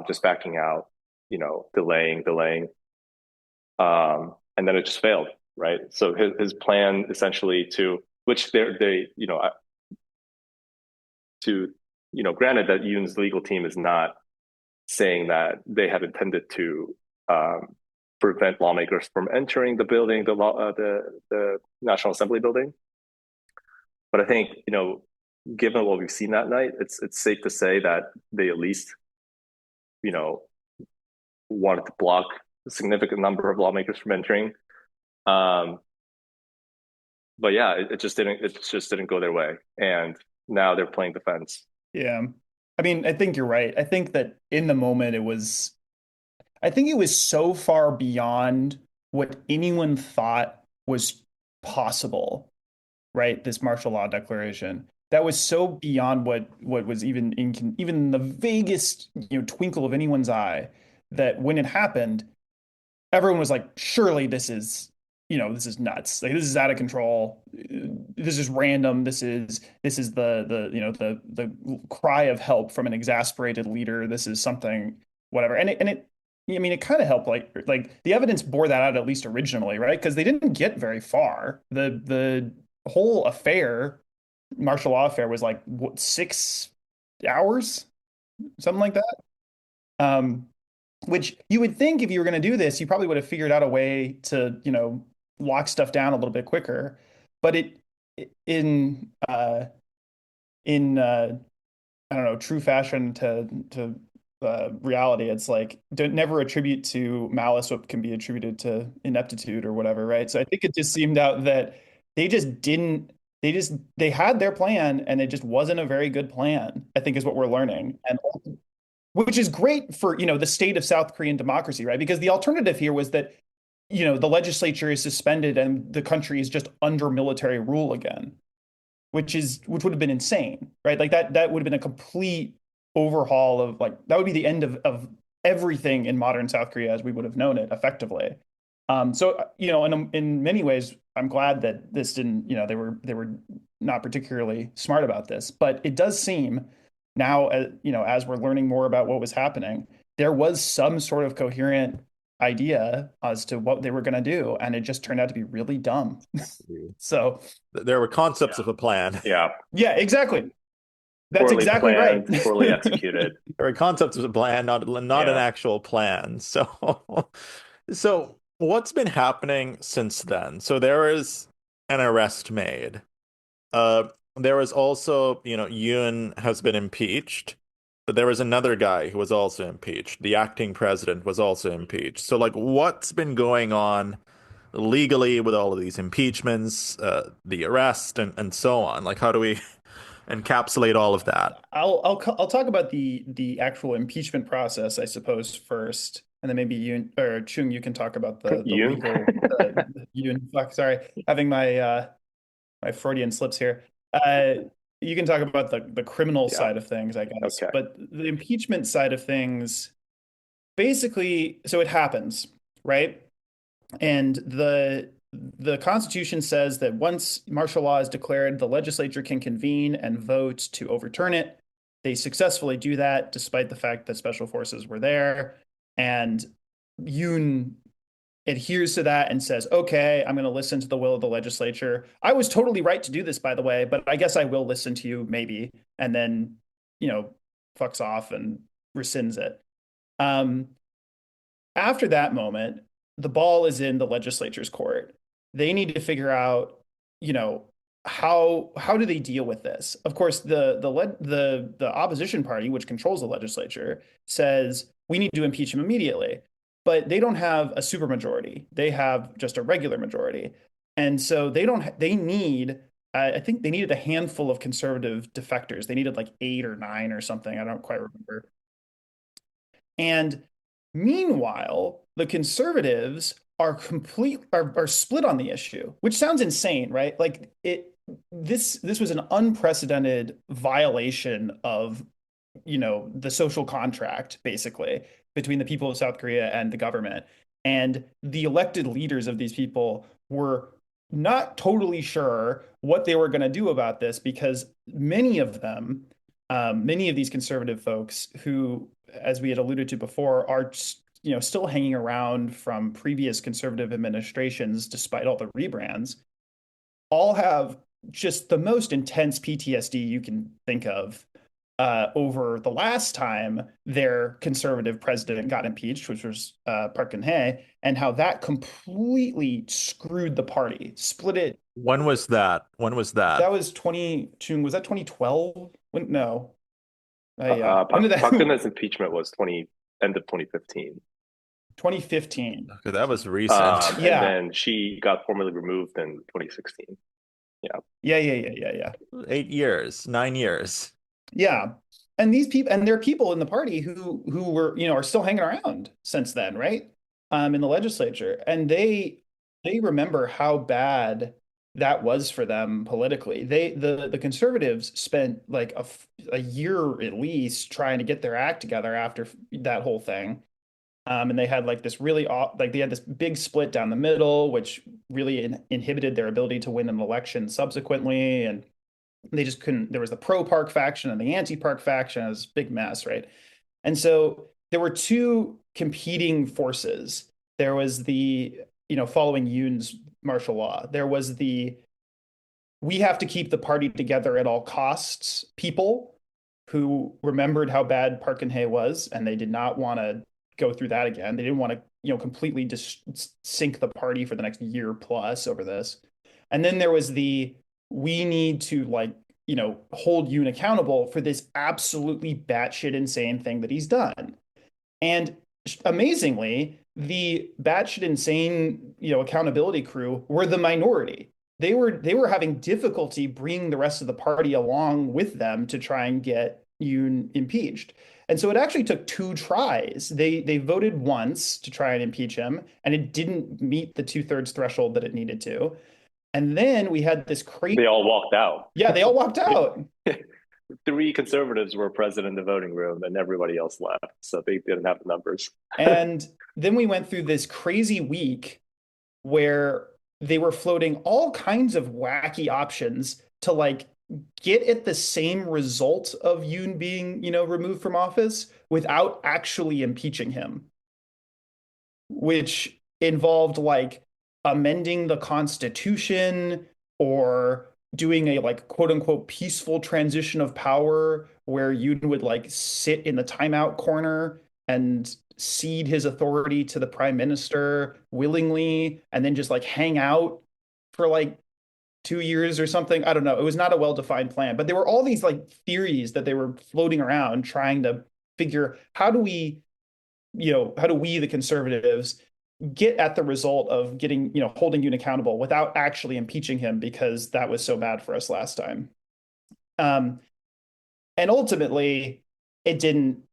just backing out, delaying, and then it just failed, right? So his plan essentially to which they to granted that Yoon's legal team is not saying that they had intended to prevent lawmakers from entering the building, the National Assembly building. But I think given what we've seen that night, it's safe to say that they at least you know wanted to block a significant number of lawmakers from entering. Um, but yeah, it just didn't go their way, and now they're playing defense. Yeah. I mean, I think you're right. I think that in the moment I think it was so far beyond what anyone thought was possible, right? This martial law declaration. That was so beyond what was even the vaguest, twinkle of anyone's eye, that when it happened, everyone was like, surely this is nuts. Like, this is out of control. This is random. This is the cry of help from an exasperated leader. This is something, whatever. And it I mean, it kind of helped, like the evidence bore that out, at least originally, right? Because they didn't get very far. The whole affair, martial law affair, was like what, 6 hours, something like that. Um, which you would think, if you were going to do this, you probably would have figured out a way to, lock stuff down a little bit quicker. But in I don't know, true fashion to reality, it's like, don't never attribute to malice what can be attributed to ineptitude or whatever, right? So I think it just seemed out that they just didn't. They had their plan, and it just wasn't a very good plan, I think, is what we're learning. And which is great for, the state of South Korean democracy, right? Because the alternative here was that, the legislature is suspended and the country is just under military rule again, which would have been insane, right? Like that would have been a complete overhaul of, like, that would be the end of everything in modern South Korea as we would have known it effectively. So, in many ways, I'm glad that this didn't, they were not particularly smart about this, but it does seem now, as we're learning more about what was happening, there was some sort of coherent idea as to what they were going to do, and it just turned out to be really dumb. So, There were concepts of a plan. Yeah, yeah, exactly. That's poorly exactly right. planned, poorly executed. There were concepts of a plan, not an Yeah. actual plan. So, so what's been happening since then? So there is an arrest made. There was also, Yoon has been impeached, but there was another guy who was also impeached. The acting president was also impeached. So, like, what's been going on legally with all of these impeachments, the arrest, and so on? Like, how do we encapsulate all of that? I'll talk about the actual impeachment process, I suppose, first, and then maybe you or Choong, you can talk about the Yoon? legal. Yoon, fuck, sorry, having my Freudian slips here. You can talk about the criminal Yeah. side of things, I guess, Okay. but the impeachment side of things, basically, so it happens, right? And the Constitution says that once martial law is declared, the legislature can convene and vote to overturn it. They successfully do that, despite the fact that special forces were there. And Yoon adheres to that and says, okay, I'm going to listen to the will of the legislature. I was totally right to do this, by the way, but I guess I will listen to you, maybe. And then, fucks off and rescinds it. Um, After that moment, the ball is in the legislature's court. They need to figure out, how do they deal with this? Of course, the opposition party, which controls the legislature, says we need to impeach him immediately. But they don't have a supermajority. They have just a regular majority. And so they need, I think they needed a handful of conservative defectors. They needed like 8 or 9 or something. I don't quite remember. And meanwhile, the conservatives are split on the issue, which sounds insane, right? Like, this was an unprecedented violation of, the social contract, basically, between the people of South Korea and the government. And the elected leaders of these people were not totally sure what they were going to do about this because many of them, many of these conservative folks who, as we had alluded to before, are still hanging around from previous conservative administrations, despite all the rebrands, all have just the most intense PTSD you can think of over the last time their conservative president got impeached, which was Park Geun-hye, and how that completely screwed the party, split it. When was that? When was that? That was 20, was that 2012? No. When did Park that? Geun-hye's impeachment was 20 end of 2015. 2015. Okay, that was recent. And Yeah. then she got formally removed in 2016. Yeah. Yeah. 8 years, 9 years. Yeah. And these people, and there are people in the party who were, are still hanging around since then, right? In the legislature. And they remember how bad that was for them politically. The conservatives spent like a year at least trying to get their act together after that whole thing. And they had like this really like they had this big split down the middle, which really inhibited their ability to win an election subsequently. And they just couldn't. There was the pro Park faction and the anti Park faction. It was a big mess, right? And so there were two competing forces. There was the, following Yoon's martial law, there was the we have to keep the party together at all costs people who remembered how bad Park Geun-hye was, and they did not want to go through that again. They didn't want to, completely just sink the party for the next year plus over this. And then there was the we need to like, hold Yoon accountable for this absolutely batshit insane thing that he's done. And amazingly, the batshit insane, accountability crew were the minority. They were having difficulty bringing the rest of the party along with them to try and get Yoon impeached. And so it actually took two tries. They voted once to try and impeach him, and it didn't meet the two-thirds threshold that it needed to. And then we had this crazy. They all walked out. Yeah, they all walked out. 3 conservatives were present in the voting room, and everybody else left. So they didn't have the numbers. And then we went through this crazy week where they were floating all kinds of wacky options to like get at the same result of Yoon being, removed from office without actually impeaching him, which involved like amending the Constitution or doing a like quote unquote peaceful transition of power where Yoon would like sit in the timeout corner and cede his authority to the prime minister willingly and then just like hang out for like 2 years or something. I don't know. It was not a well-defined plan, but there were all these like theories that they were floating around trying to figure how do we, the conservatives, get at the result of getting, holding Yoon accountable without actually impeaching him because that was so bad for us last time. And ultimately, it didn't.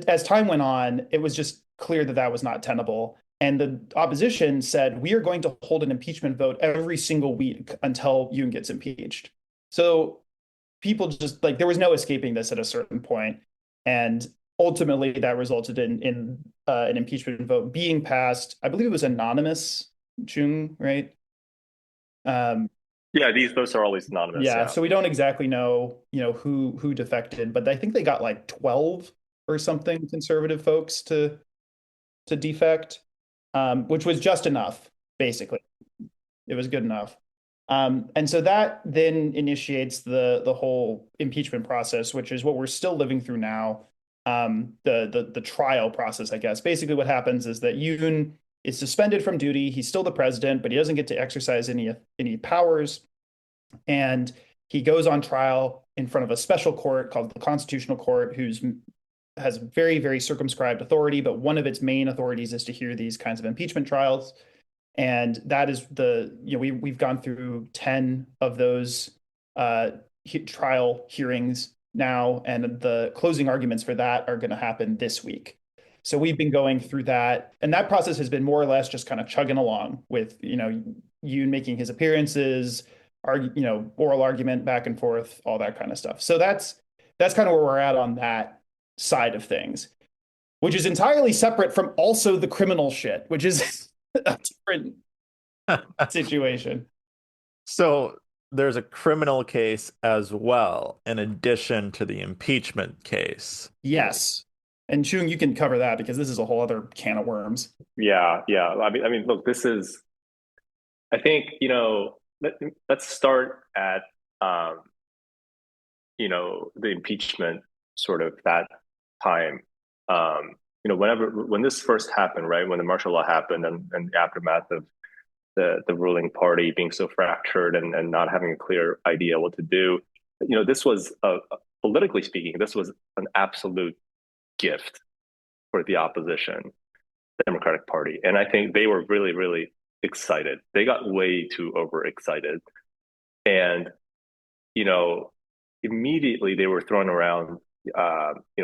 As time went on, it was just clear that that was not tenable. And the opposition said, we are going to hold an impeachment vote every single week until Yoon gets impeached. So people just like, there was no escaping this at a certain point. And ultimately, that resulted in an impeachment vote being passed. I believe it was anonymous, Choong, right? Yeah, these votes are always anonymous. Yeah, so we don't exactly know, who defected, but I think they got like 12 or something conservative folks to defect, which was just enough, basically. It was good enough. And so that then initiates the whole impeachment process, which is what we're still living through now. The trial process, I guess. Basically, what happens is that Yoon is suspended from duty. He's still the president, but he doesn't get to exercise any powers. And he goes on trial in front of a special court called the Constitutional Court, has very, very circumscribed authority, but one of its main authorities is to hear these kinds of impeachment trials. And that is we've gone through 10 of those trial hearings now, and the closing arguments for that are going to happen this week. So we've been going through that, and that process has been more or less just kind of chugging along with, Yoon making his appearances, oral argument back and forth, all that kind of stuff. So that's kind of where we're at on that side of things, which is entirely separate from also the criminal shit, which is a different situation. So there's a criminal case as well, in addition to the impeachment case. Yes. And Choong, you can cover that because this is a whole other can of worms. Yeah, yeah. I mean, look, this is. I think let's start at the impeachment sort of that time. When this first happened, right, when the martial law happened, and the aftermath of the ruling party being so fractured and not having a clear idea what to do, this was politically speaking, this was an absolute gift for the opposition, the Democratic Party, and I think they were really, really excited. They got way too overexcited, and you know, immediately they were thrown around.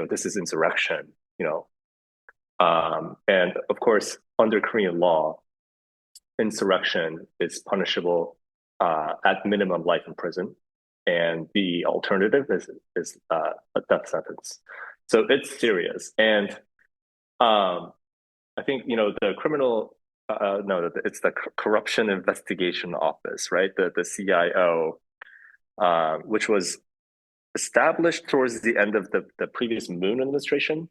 This is insurrection. And of course, under Korean law, insurrection is punishable at minimum life in prison, and the alternative is a death sentence. So it's serious, and I think the criminal. No, it's the Corruption Investigation Office, right? The CIO, which was established towards the end of the previous Moon administration.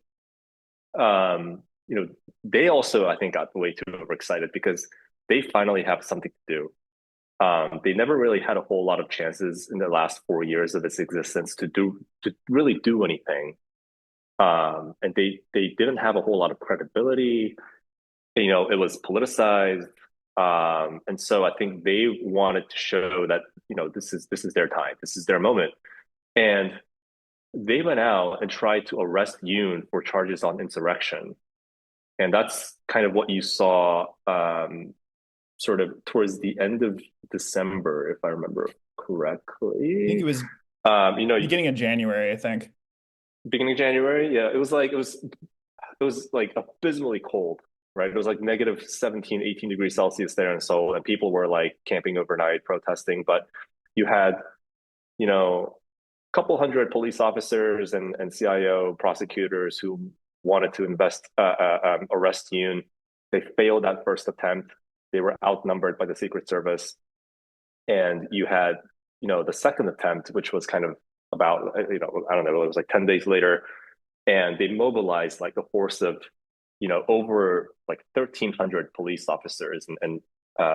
They also, I think, got way too overexcited because they finally have something to do. They never really had a whole lot of chances in the last 4 years of its existence to really do anything. And they didn't have a whole lot of credibility. It was politicized. And so I think they wanted to show that, this is their time, this is their moment. And they went out and tried to arrest Yoon for charges on insurrection. And that's kind of what you saw sort of towards the end of December, if I remember correctly. I think it was beginning of January, I think. Beginning of January, yeah. It was like abysmally cold, right? It was like negative 17, 18 degrees Celsius there in Seoul, and people were like camping overnight, protesting. But you had, a couple hundred police officers and CIO prosecutors who wanted to arrest Yoon. They failed that first attempt. They were outnumbered by the Secret Service. And you had, the second attempt, which was kind of about, I don't know, it was like 10 days later. And they mobilized like a force of, over like 1,300 police officers and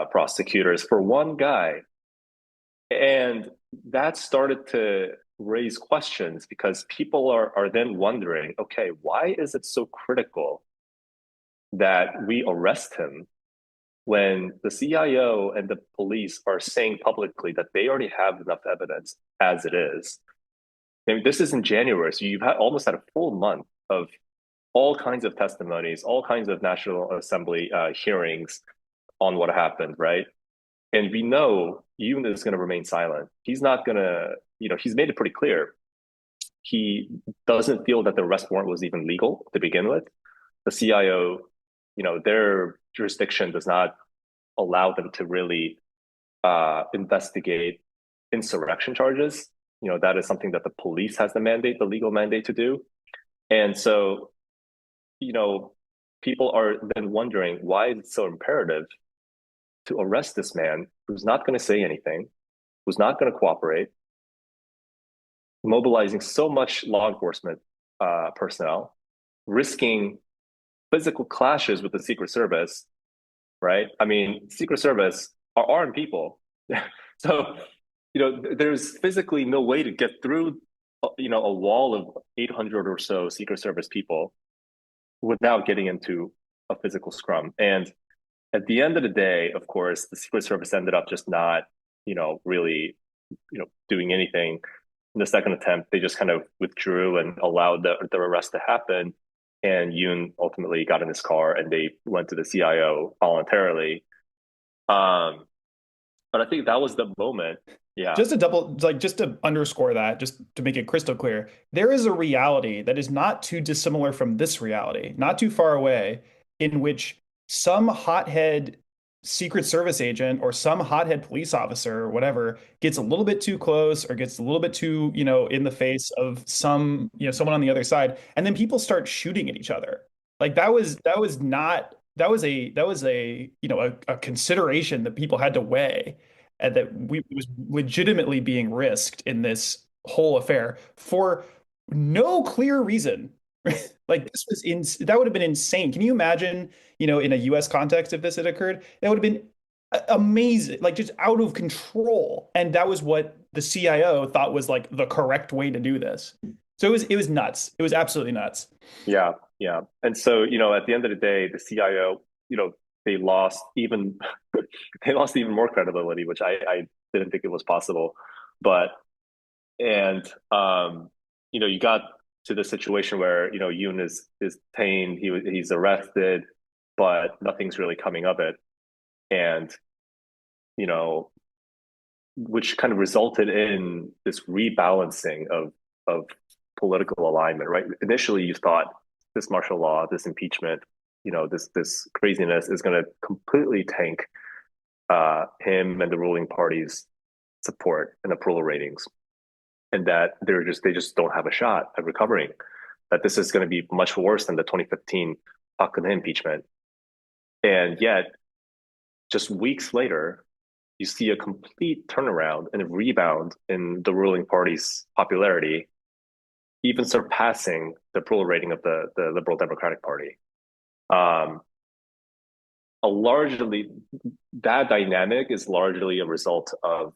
prosecutors for one guy. And that started to raise questions because people are then wondering, okay, why is it so critical that we arrest him when the CIO and the police are saying publicly that they already have enough evidence as it is? I mean, this is in January, so you've almost had a full month of all kinds of testimonies, all kinds of National Assembly hearings on what happened, right? And we know Yoon is going to remain silent. He's not going to, he's made it pretty clear. He doesn't feel that the arrest warrant was even legal to begin with. The CIO, their jurisdiction does not allow them to really investigate insurrection charges. That is something that the police has the legal mandate to do. And so, people are then wondering why it's so imperative to arrest this man who's not going to say anything, who's not going to cooperate, mobilizing so much law enforcement personnel, risking physical clashes with the Secret Service, right? I mean, Secret Service are armed people. So, there's physically no way to get through, a wall of 800 or so Secret Service people without getting into a physical scrum. And at the end of the day, of course, the Secret Service ended up just not, really, doing anything. In the second attempt, they just kind of withdrew and allowed the arrest to happen. And Yoon ultimately got in his car and they went to the CIO voluntarily. But I think that was the moment. Yeah. Just to underscore that, just to make it crystal clear, there is a reality that is not too dissimilar from this reality, not too far away, in which some hothead Secret Service agent or some hothead police officer or whatever gets a little bit too close or gets a little bit too, in the face of someone on the other side, and then people start shooting at each other. Like that was not that was a a consideration that people had to weigh, and that we was legitimately being risked in this whole affair for no clear reason. Like that would have been insane. Can you imagine, in a US context if this had occurred? That would have been amazing, like just out of control. And that was what the CIO thought was like the correct way to do this. So it was nuts. It was absolutely nuts. Yeah, yeah. And so, at the end of the day, the CIO, they lost even they lost even more credibility, which I didn't think it was possible. But and you got to the situation where Yoon is detained, he's arrested, but nothing's really coming of it, and you know, which kind of resulted in this rebalancing of political alignment. Right? Initially, you thought this martial law, this impeachment, this craziness is going to completely tank him and the ruling party's support and approval ratings, and that they just don't have a shot at recovering. That this is going to be much worse than the 2015 Park Geun-hye impeachment, and yet just weeks later, you see a complete turnaround and a rebound in the ruling party's popularity, even surpassing the approval rating of the Liberal Democratic Party. Um, a largely that dynamic is largely a result of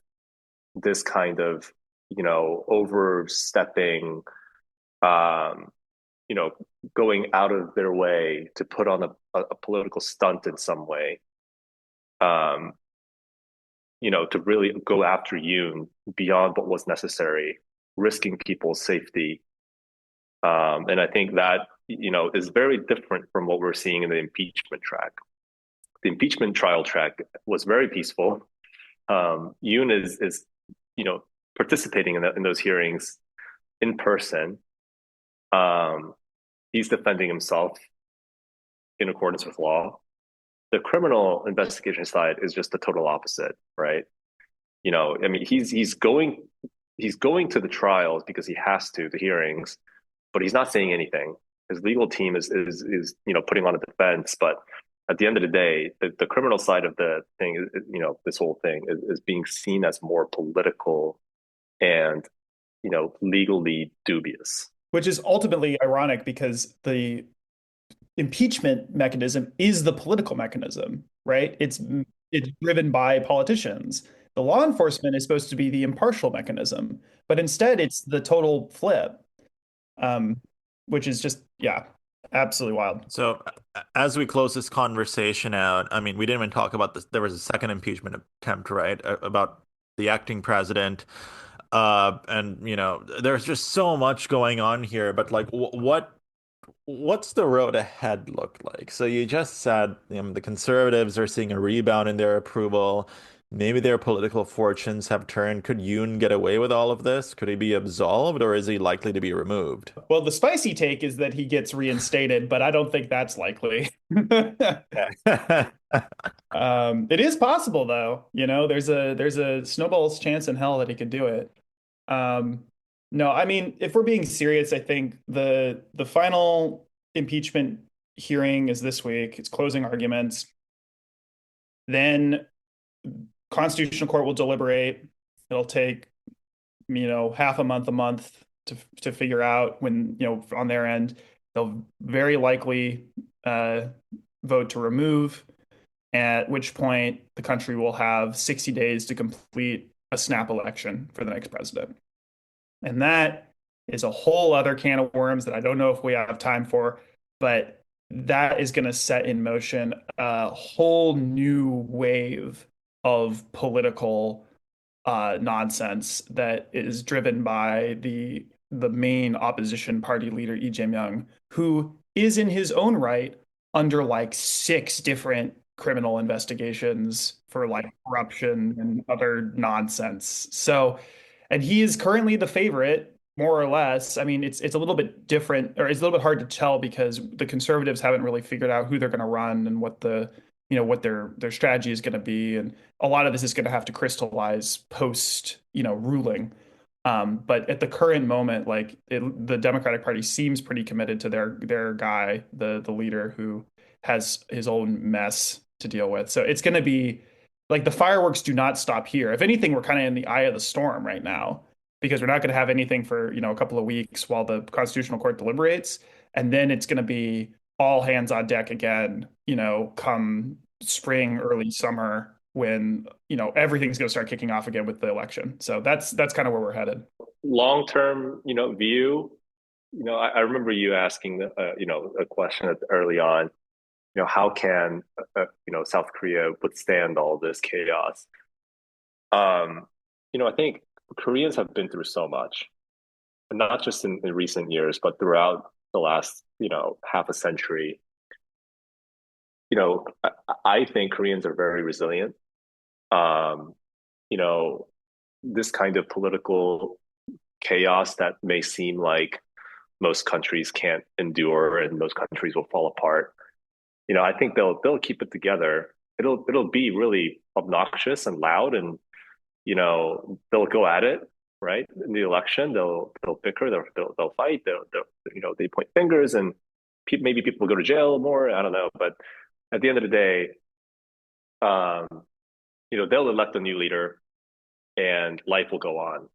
this kind of overstepping, um, you know, going out of their way to put on a political stunt in some way, um, to really go after Yoon beyond what was necessary, risking people's safety. And I think that, is very different from what we're seeing in the impeachment track. The impeachment trial track was very peaceful. Yoon is participating in those hearings in person. Um, he's defending himself in accordance with law. The criminal investigation side is just the total opposite, right? I mean, he's going to the trials because he has to, the hearings, but he's not saying anything. His legal team is putting on a defense, but at the end of the day, the criminal side of the thing, this whole thing is being seen as more political and legally dubious. Which is ultimately ironic because the impeachment mechanism is the political mechanism, right? It's driven by politicians. The law enforcement is supposed to be the impartial mechanism, but instead it's the total flip, um, which is just, yeah, absolutely wild. So, as we close this conversation out, I mean, we didn't even talk about this. There was a second impeachment attempt, right? About the acting president. And there's just so much going on here. But like, what's the road ahead look like? So you just said the conservatives are seeing a rebound in their approval. Maybe their political fortunes have turned. Could Yoon get away with all of this? Could he be absolved, or is he likely to be removed? Well, the spicy take is that he gets reinstated, but I don't think that's likely. It is possible though. There's a snowball's chance in hell that he could do it. No, I mean, if we're being serious, I think the final impeachment hearing is this week. It's closing arguments. Then Constitutional Court will deliberate. It'll take, half a month to figure out when, on their end, they'll very likely vote to remove, at which point the country will have 60 days to complete a snap election for the next president. And that is a whole other can of worms that I don't know if we have time for, but that is going to set in motion a whole new wave of political nonsense that is driven by the main opposition party leader, Lee Jae-myung, who is in his own right under like 6 different criminal investigations for like corruption and other nonsense. So, and he is currently the favorite, more or less. I mean, it's a little bit different, or it's a little bit hard to tell because the conservatives haven't really figured out who they're going to run and what the what their strategy is going to be, and a lot of this is going to have to crystallize post ruling. But at the current moment, like the Democratic Party seems pretty committed to their guy, the leader who has his own mess to deal with. So it's going to be like the fireworks do not stop here. If anything, we're kind of in the eye of the storm right now because we're not going to have anything for a couple of weeks while the Constitutional Court deliberates, and then it's going to be all hands on deck again, come spring, early summer when, everything's going to start kicking off again with the election. So that's kind of where we're headed. Long term, view. I remember you asking, a question early on. How can South Korea withstand all this chaos? I think Koreans have been through so much, not just in recent years, but throughout the last half a century. I think Koreans are very resilient. Um, this kind of political chaos that may seem like most countries can't endure and most countries will fall apart. I think they'll keep it together. It'll be really obnoxious and loud, and they'll go at it, right? In the election, they'll bicker, they'll fight, they point fingers, and maybe people will go to jail more. I don't know, but at the end of the day, um, they'll elect a new leader, and life will go on.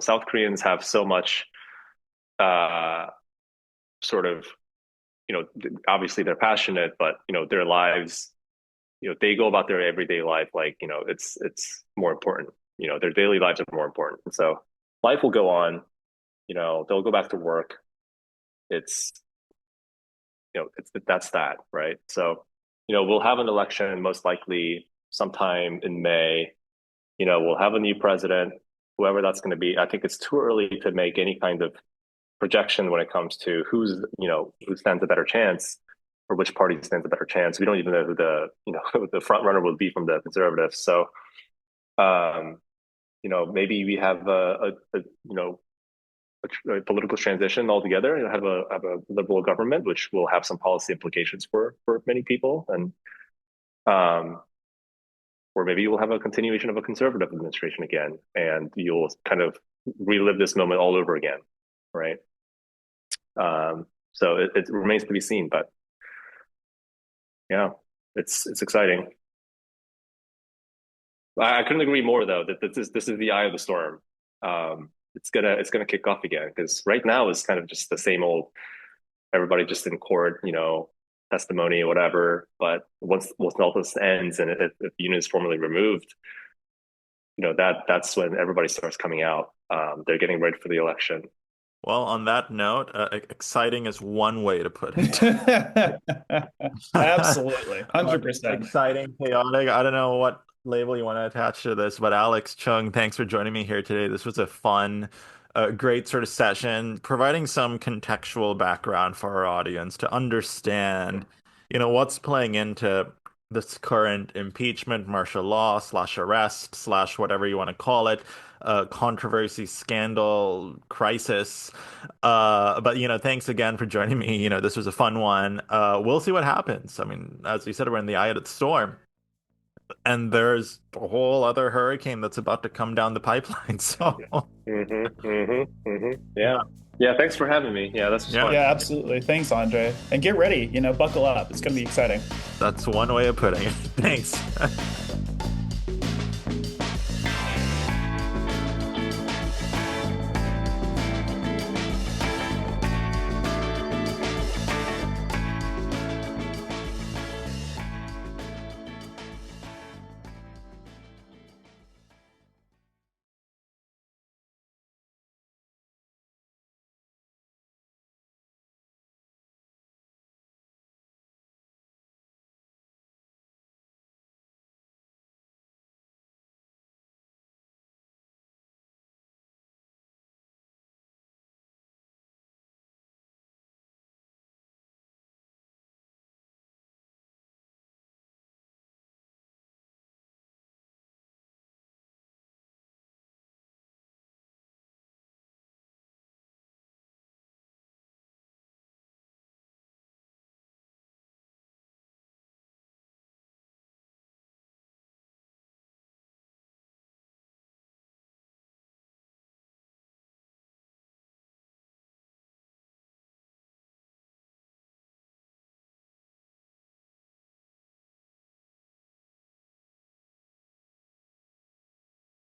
South Koreans have so much, sort of, obviously they're passionate, but their lives, they go about their everyday life like it's more important. Their daily lives are more important, and so life will go on. They'll go back to work. It's that's that, right? So we'll have an election most likely sometime in May. We'll have a new president, whoever that's going to be. I think it's too early to make any kind of projection when it comes to who stands a better chance or which party stands a better chance. We don't even know who the the front runner will be from the conservatives. So maybe we have a political transition altogether and have a liberal government, which will have some policy implications for many people, and or maybe you'll have a continuation of a conservative administration again, and you'll kind of relive this moment all over again, right? So it remains to be seen, but yeah, it's exciting. I couldn't agree more, though, that this is the eye of the storm. It's gonna kick off again because right now is kind of just the same old. Everybody just in court, testimony, whatever. But once all this ends and if the unit is formally removed, that's when everybody starts coming out. They're getting ready for the election. Well, on that note, exciting is one way to put it. Absolutely, 100%. Exciting, chaotic. I don't know what label you want to attach to this, but Alex Choong, thanks for joining me here today. This was a fun, great sort of session, providing some contextual background for our audience to understand, what's playing into this current impeachment, martial law slash arrest slash whatever you want to call it, controversy, scandal, crisis. But thanks again for joining me. This was a fun one. We'll see what happens. I mean, as you said, we're in the eye of the storm, and there's a whole other hurricane that's about to come down the pipeline. So, Yeah. Yeah. Thanks for having me. Yeah, that's fun. Yeah, absolutely. Thanks, Andre. And get ready. Buckle up. It's going to be exciting. That's one way of putting it. Thanks.